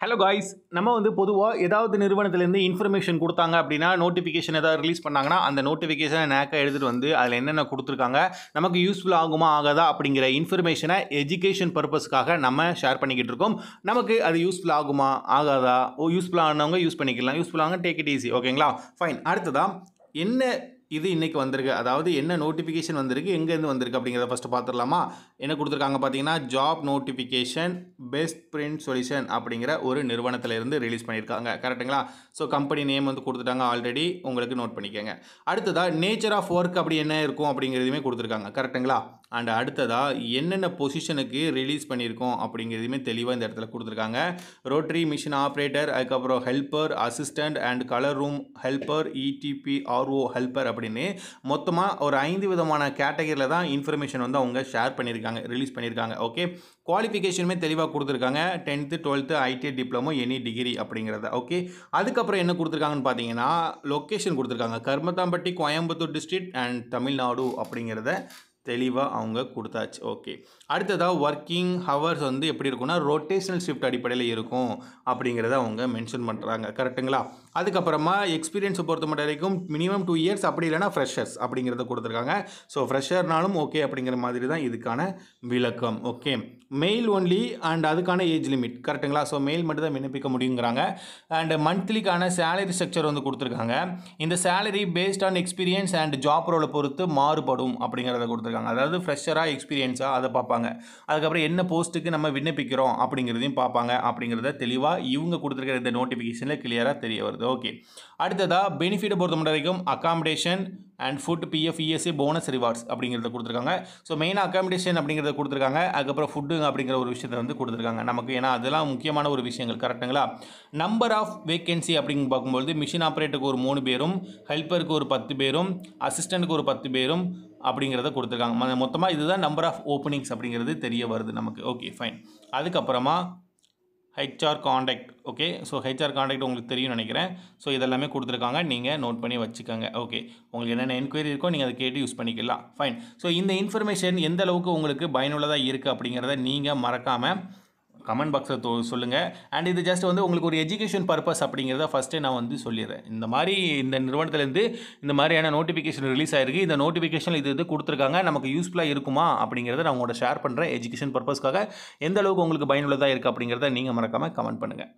Hello guys, நம்ம பொதுவாக ஏதாவது நிறுவனத்திலேருந்து இன்ஃபர்மேஷன் கொடுத்தாங்க அப்படின்னா, நோட்டிஃபிகேஷன் ஏதாவது ரிலீஸ் பண்ணாங்கன்னா, அந்த நோட்டிஃபிகேஷனை நேக்காக எடுத்துகிட்டு அதில் என்னென்ன கொடுத்துருக்காங்க, நமக்கு யூஸ்ஃபுல் ஆகுமா ஆகாதா அப்படிங்கிற இன்ஃபர்மேஷனை எஜுகேஷன் பர்பஸ்க்காக நம்ம ஷேர் பண்ணிக்கிட்டு இருக்கோம். நமக்கு அது யூஸ்ஃபுல் ஆகுமா ஆகாதா, யூஸ்ஃபுல் ஆனவங்க யூஸ் பண்ணிக்கலாம், யூஸ்ஃபுல் ஆனவங்க டேக் இட் ஈஸி. ஓகேங்களா, ஃபைன். அடுத்ததான் என்ன இது இன்றைக்கி வந்திருக்கு, அதாவது என்ன நோட்டிஃபிகேஷன் வந்திருக்கு, எங்கேருந்து வந்திருக்கு அப்படிங்கிறத ஃபஸ்ட்டு பார்த்துடலாமா. என்ன கொடுத்துருக்காங்க பார்த்தீங்கன்னா, job notification best print solution அப்படிங்கிற ஒரு நிறுவனத்திலேருந்து ரிலீஸ் பண்ணியிருக்காங்க. கரெக்டுங்களா? ஸோ கம்பெனி நேம் கொடுத்துட்டாங்க, ஆல்ரெடி உங்களுக்கு நோட் பண்ணிக்கோங்க. அடுத்ததாக நேச்சர் ஆஃப் ஒர்க் அப்படி என்ன இருக்கும் அப்படிங்கிறதுமே கொடுத்துருக்காங்க. கரெக்டுங்களா? அண்ட் அடுத்ததாக என்னென்ன பொசிஷனுக்கு ரிலீஸ் பண்ணியிருக்கோம் அப்படிங்கிறதுமே தெளிவாக இந்த இடத்துல கொடுத்துருக்காங்க. ரோட்டரி மிஷின் ஆப்ரேட்டர், அதுக்கப்புறம் helper, assistant and colour room helper, EDP RO helper அப்படின்னு மொத்தமாக ஒரு 5 விதமான கேட்டகரியில் தான் இன்ஃபர்மேஷன் அவங்க ஷேர் பண்ணியிருக்காங்க, ரிலீஸ் பண்ணியிருக்காங்க. ஓகே, குவாலிஃபிகேஷனுமே தெளிவாக கொடுத்துருக்காங்க. 10th 12th ITI diploma any degree அப்படிங்கிறத. ஓகே, அதுக்கப்புறம் என்ன கொடுத்துருக்காங்கன்னு பார்த்தீங்கன்னா, லொக்கேஷன் கொடுத்துருக்காங்க. கர்மத்தாம்பட்டி, கோயம்புத்தூர் டிஸ்ட்ரிக்ட் அண்ட் தமிழ்நாடு அப்படிங்கிறத தெளிவாக அவங்க கொடுத்தாச்சு. ஓகே, அடுத்ததாக ஒர்க்கிங் ஹவர்ஸ் எப்படி இருக்குன்னா, ரொட்டேஷனல் ஷிஃப்ட் அடிப்படையில் இருக்கும் அப்படிங்கிறத அவங்க மென்ஷன் பண்ணுறாங்க. கரெக்டுங்களா? அதுக்கப்புறமா எக்ஸ்பீரியன்ஸை பொறுத்த மட்டும் வரைக்கும் மினிமம் 2 years, அப்படி இல்லைனா ஃப்ரெஷர்ஸ் அப்படிங்கிறத கொடுத்துருக்காங்க. ஸோ ஃப்ரெஷர்னாலும் ஓகே அப்படிங்கிற மாதிரி தான் இதுக்கான விளக்கம். ஓகே, மெயில் ஒன்லி அண்ட் அதுக்கான ஏஜ் லிமிட். கரெக்டுங்களா? ஸோ மெயில் மட்டும் தான் விண்ணப்பிக்க முடியுங்கிறாங்க. அண்ட் மந்த்லிக்கான சேலரி ஸ்ட்ரக்சர் கொடுத்துருக்காங்க. இந்த salary based on experience and job ரோலை பொறுத்து மாறுபடும் அப்படிங்கிறத கொடுத்துருக்காங்க. அதாவது ஃப்ரெஷராக எக்ஸ்பீரியன்ஸாக அதை பார்ப்பாங்க. அதுக்கப்புறம் என்ன போஸ்ட்டுக்கு நம்ம விண்ணப்பிக்கிறோம் அப்படிங்கிறதையும் பார்ப்பாங்க அப்படிங்கிறத தெளிவாக இவங்க கொடுத்துருக்கிற இந்த நோட்டிஃபிகேஷனில் கிளியராக தெரிய வருது. ஓகே, அடுத்ததாக பெனிஃபிட்டை பொறுத்த மட்டும் வரைக்கும் accommodation and food, PF, ESA, bonus, rewards அப்படிங்கிறத கொடுத்துருக்காங்க. ஸோ மெயினாக அகாமடேஷன் அப்படிங்கிறத கொடுத்துருக்காங்க. அதுக்கப்புறம் ஃபுட்டு அப்படிங்கிற ஒரு விஷயத்தை கொடுத்துருக்காங்க நமக்கு. ஏன்னா அதெல்லாம் முக்கியமான ஒரு விஷயங்கள். கரெக்டுங்களா? நம்பர் ஆஃப் வேகன்சி அப்படின்னு பார்க்கும்போது மிஷின் ஆப்ரேட்டருக்கு ஒரு 3 பேரும், ஹெல்ப்பருக்கு ஒரு 10 பேரும், அசிஸ்டண்ட்டுக்கு ஒரு 10 பேரும் அப்படிங்கிறத கொடுத்துருக்காங்க. மொத்தமாக இதுதான் நம்பர் ஆஃப் ஓப்பனிங்ஸ் அப்படிங்கிறது தெரிய வருது நமக்கு. Okay, fine. அதுக்கப்புறமா HR contact. Okay, so HR contact உங்களுக்கு தெரியும் நினைக்கிறேன். ஸோ இதெல்லாமே கொடுத்துருக்காங்க, நீங்கள் நோட் பண்ணி வச்சுக்கோங்க. ஓகே, உங்களுக்கு என்னென்ன என்கொயரி இருக்கோ நீங்கள் அதை கேட்டு யூஸ் பண்ணிக்கலாம். ஃபைன். ஸோ இந்த இன்ஃபர்மேஷன் எந்த அளவுக்கு உங்களுக்கு பயனுள்ளதாக இருக்குது அப்படிங்கிறத நீங்கள் மறக்காமல் கமெண்ட் பாக்ஸில் சொல்லுங்கள். அண்ட் இது ஜஸ்ட் உங்களுக்கு ஒரு எஜுகேஷன் பர்பஸ் அப்படிங்கிறத ஃபஸ்ட்டே நான் சொல்லிடுறேன். இந்த மாதிரி இந்த நிறுவனத்துலேருந்து இந்த மாதிரியான நோட்டிஃபிகேஷன் ரிலீஸ் ஆகிருக்கு. இந்த நோட்டிஃபிகேஷன் இது கொடுத்துருக்காங்க, நமக்கு யூஸ்ஃபுல்லாக இருக்குமா அப்படிங்கிறத நான் உங்களோட ஷேர் பண்ணுறேன். எஜுகேஷன் பர்பஸ்க்காக எந்த அளவுக்கு உங்களுக்கு பயனுள்ளதாக இருக்குது அப்படிங்கிறத நீங்கள் மறக்காமல் கமெண்ட் பண்ணுங்கள்.